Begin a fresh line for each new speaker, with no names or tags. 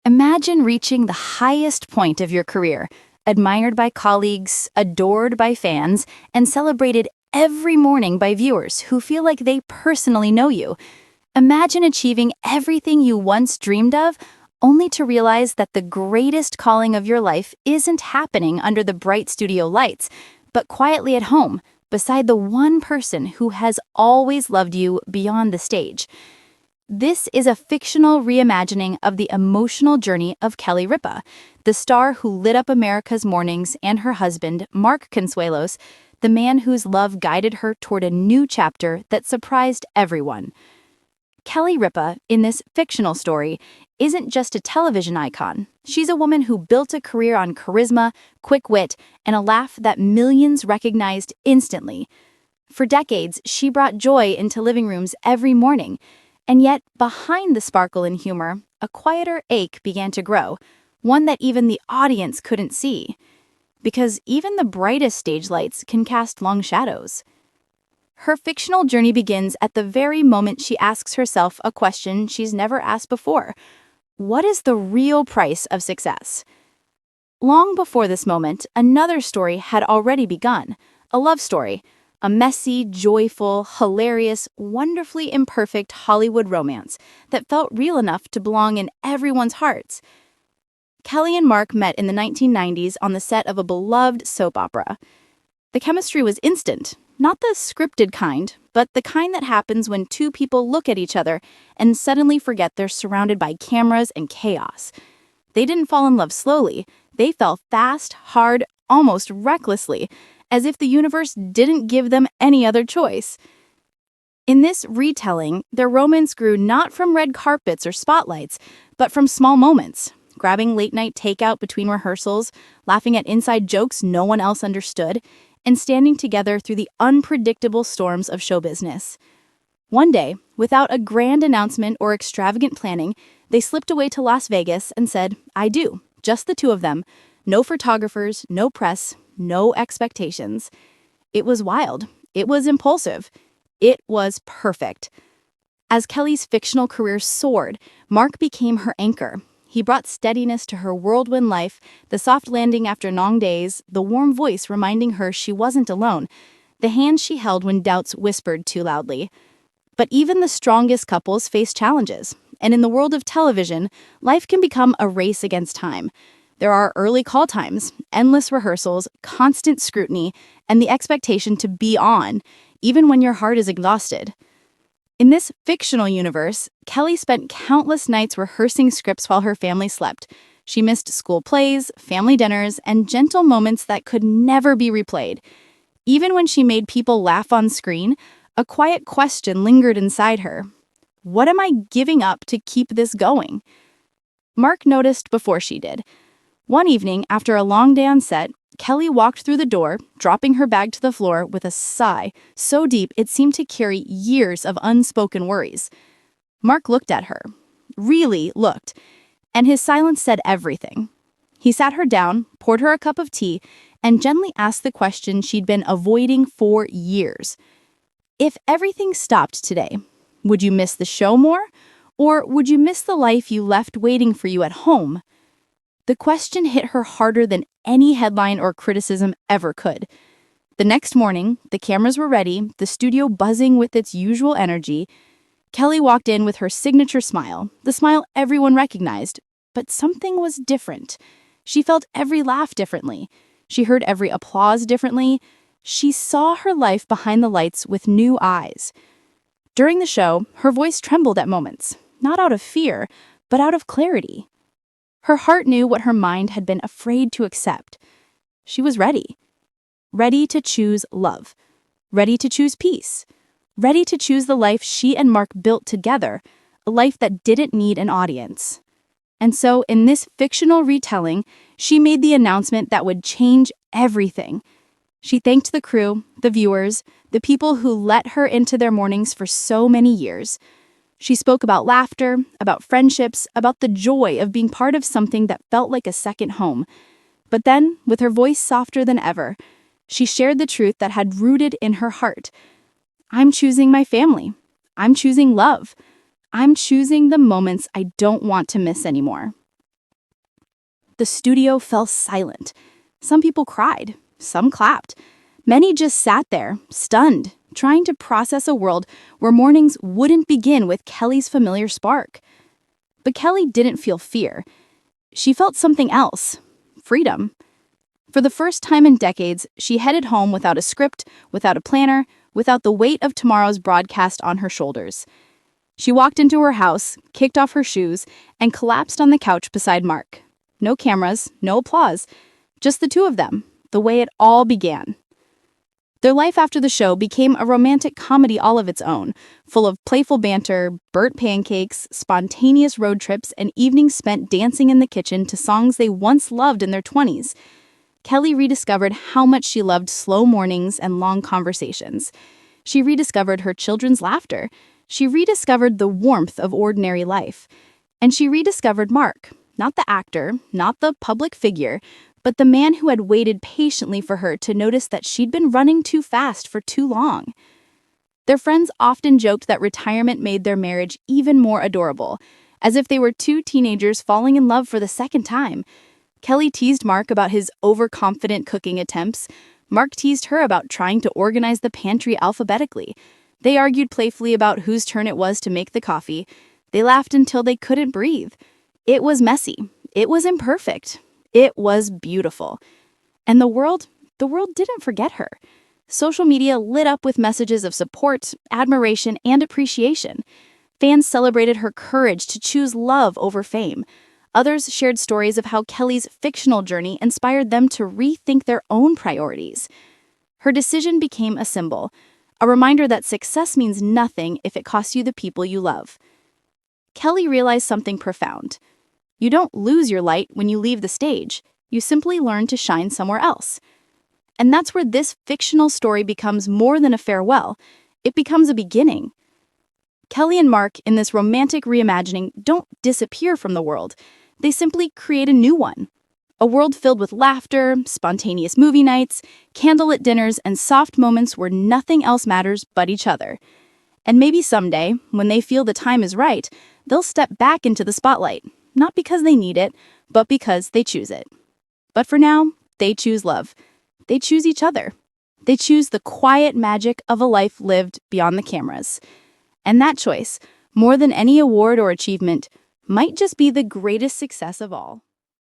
Imagine reaching the highest point of your career, admired by colleagues, adored by fans, and celebrated every morning by viewers who feel like they personally know you. Imagine achieving everything you once dreamed of, only to realize that the greatest calling of your life isn't happening under the bright studio lights, but quietly at home, beside the one person who has always loved you beyond the stage. This is a fictional reimagining of the emotional journey of Kelly Ripa, the star who lit up America's mornings, and her husband, Mark Consuelos, the man whose love guided her toward a new chapter that surprised everyone. Kelly Ripa, in this fictional story, isn't just a television icon. She's a woman who built a career on charisma, quick wit, and a laugh that millions recognized instantly. For decades, she brought joy into living rooms every morning. And yet, behind the sparkle and humor, a quieter ache began to grow, one that even the audience couldn't see. Because even the brightest stage lights can cast long shadows. Her fictional journey begins at the very moment she asks herself a question she's never asked before. What is the real price of success? Long before this moment, another story had already begun, a love story. A messy, joyful, hilarious, wonderfully imperfect Hollywood romance that felt real enough to belong in everyone's hearts. Kelly and Mark met in the 1990s on the set of a beloved soap opera. The chemistry was instant, not the scripted kind, but the kind that happens when two people look at each other and suddenly forget they're surrounded by cameras and chaos. They didn't fall in love slowly, they fell fast, hard, almost recklessly, as if the universe didn't give them any other choice. In this retelling, their romance grew not from red carpets or spotlights, but from small moments, grabbing late-night takeout between rehearsals, laughing at inside jokes no one else understood, and standing together through the unpredictable storms of show business. One day, without a grand announcement or extravagant planning, they slipped away to Las Vegas and said, "I do," just the two of them. No photographers, no press, no expectations. It was wild. It was impulsive. It was perfect. As Kelly's fictional career soared, Mark became her anchor. He brought steadiness to her whirlwind life, the soft landing after long days, the warm voice reminding her she wasn't alone, the hand she held when doubts whispered too loudly. But even the strongest couples face challenges, and in the world of television, life can become a race against time. There are early call times, endless rehearsals, constant scrutiny, and the expectation to be on, even when your heart is exhausted. In this fictional universe, Kelly spent countless nights rehearsing scripts while her family slept. She missed school plays, family dinners, and gentle moments that could never be replayed. Even when she made people laugh on screen, a quiet question lingered inside her. What am I giving up to keep this going? Mark noticed before she did. One evening, after a long day on set, Kelly walked through the door, dropping her bag to the floor with a sigh so deep it seemed to carry years of unspoken worries. Mark looked at her, really looked, and his silence said everything. He sat her down, poured her a cup of tea, and gently asked the question she'd been avoiding for years. If everything stopped today, would you miss the show more? Or would you miss the life you left waiting for you at home? The question hit her harder than any headline or criticism ever could. The next morning, the cameras were ready, the studio buzzing with its usual energy. Kelly walked in with her signature smile, the smile everyone recognized, but something was different. She felt every laugh differently. She heard every applause differently. She saw her life behind the lights with new eyes. During the show, her voice trembled at moments, not out of fear, but out of clarity. Her heart knew what her mind had been afraid to accept. She was ready. Ready to choose love. Ready to choose peace. Ready to choose the life she and Mark built together, a life that didn't need an audience. And so, in this fictional retelling, she made the announcement that would change everything. She thanked the crew, the viewers, the people who let her into their mornings for so many years. She spoke about laughter, about friendships, about the joy of being part of something that felt like a second home. But then, with her voice softer than ever, she shared the truth that had rooted in her heart. I'm choosing my family. I'm choosing love. I'm choosing the moments I don't want to miss anymore. The studio fell silent. Some people cried, some clapped. Many just sat there, stunned, trying to process a world where mornings wouldn't begin with Kelly's familiar spark. But Kelly didn't feel fear. She felt something else: freedom. For the first time in decades, she headed home without a script, without a planner, without the weight of tomorrow's broadcast on her shoulders. She walked into her house, kicked off her shoes, and collapsed on the couch beside Mark. No cameras, no applause, just the two of them, the way it all began. Their life after the show became a romantic comedy all of its own, full of playful banter, burnt pancakes, spontaneous road trips, and evenings spent dancing in the kitchen to songs they once loved in their 20s. Kelly rediscovered how much she loved slow mornings and long conversations. She rediscovered her children's laughter. She rediscovered the warmth of ordinary life. And she rediscovered Mark, not the actor, not the public figure, but the man who had waited patiently for her to notice that she'd been running too fast for too long. Their friends often joked that retirement made their marriage even more adorable, as if they were two teenagers falling in love for the second time. Kelly teased Mark about his overconfident cooking attempts. Mark teased her about trying to organize the pantry alphabetically. They argued playfully about whose turn it was to make the coffee. They laughed until they couldn't breathe. It was messy. It was imperfect. It was beautiful. And the world didn't forget her. Social media lit up with messages of support, admiration, and appreciation. Fans celebrated her courage to choose love over fame. Others shared stories of how Kelly's fictional journey inspired them to rethink their own priorities. Her decision became a symbol, a reminder that success means nothing if it costs you the people you love. Kelly realized something profound. You don't lose your light when you leave the stage. You simply learn to shine somewhere else. And that's where this fictional story becomes more than a farewell. It becomes a beginning. Kelly and Mark, in this romantic reimagining, don't disappear from the world. They simply create a new one. A world filled with laughter, spontaneous movie nights, candlelit dinners, and soft moments where nothing else matters but each other. And maybe someday, when they feel the time is right, they'll step back into the spotlight, not because they need it, but because they choose it. But for now, they choose love. They choose each other. They choose the quiet magic of a life lived beyond the cameras. And that choice, more than any award or achievement, might just be the greatest success of all.